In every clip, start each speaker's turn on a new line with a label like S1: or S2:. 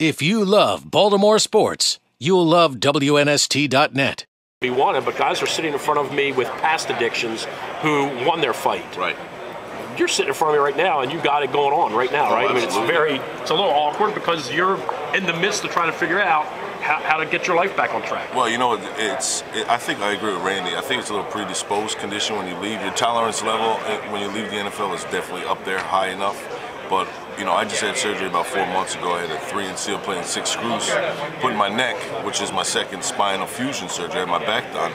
S1: If you love Baltimore sports, you'll love WNST.net.
S2: He wanted, but guys are sitting in front of me with past addictions who won their fight.
S3: Right.
S2: You're sitting in front of me right now, and you got it going on right now, right?
S3: Absolutely.
S2: I mean, it's a little awkward because you're in the midst of trying to figure out how to get your life back on track.
S3: Well, you know, I think I agree with Randy. I think it's a little predisposed condition when you leave. Your tolerance level when you leave the NFL is definitely up there, high enough. But, you know, I just had surgery about 4 months ago. I had a 3-and-seal plate and 6 screws put in my neck, which is my second spinal fusion surgery. I had my back done.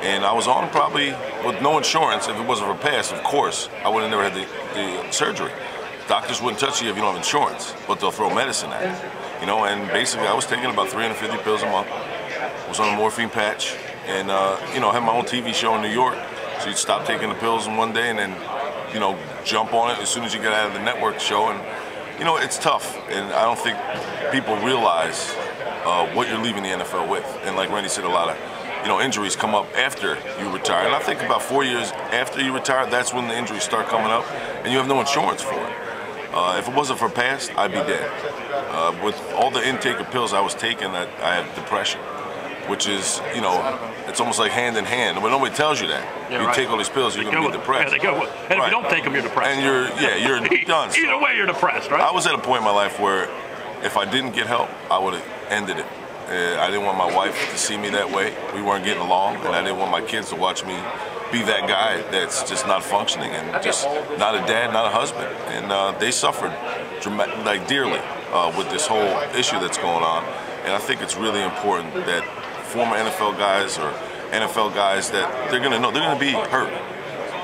S3: And I was on probably with no insurance. If it wasn't for past, of course, I would have never had the surgery. Doctors wouldn't touch you if you don't have insurance, but they'll throw medicine at you. You know, and basically I was taking about 350 pills a month. I was on a morphine patch. And, you know, I had my own TV show in New York. So you'd stop taking the pills in one day and then, you know, jump on it as soon as you get out of the network show. And, you know, it's tough. And I don't think people realize what you're leaving the NFL with. And like Randy said, a lot of, you know, injuries come up after you retire. And I think about 4 years after you retire, that's when the injuries start coming up. And you have no insurance for it. If it wasn't for past, I'd be dead. With all the intake of pills I was taking, I had depression, which is, you know, it's almost like hand in hand. But nobody tells you that.
S2: Yeah,
S3: you
S2: right.
S3: take all these pills, you're going to be depressed.
S2: Yeah, they go. And if you don't take them, you're depressed.
S3: And you're done.
S2: Either way, you're depressed, right?
S3: I was at a point in my life where if I didn't get help, I would have ended it. I didn't want my wife to see me that way. We weren't getting along, and I didn't want my kids to watch me be that guy that's just not functioning and just not a dad, not a husband. And they suffered dearly with this whole issue that's going on. And I think it's really important that former NFL guys or NFL guys that they're going to know, they're going to be hurt.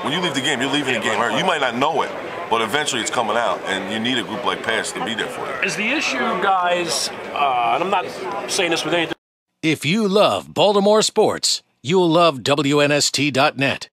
S3: When you leave the game, you're leaving the game hurt. You might not know it, but eventually it's coming out, and you need a group like PASS to be there for you.
S2: Is the issue, guys, and I'm not saying this with anything.
S1: If you love Baltimore sports, you'll love WNST.net.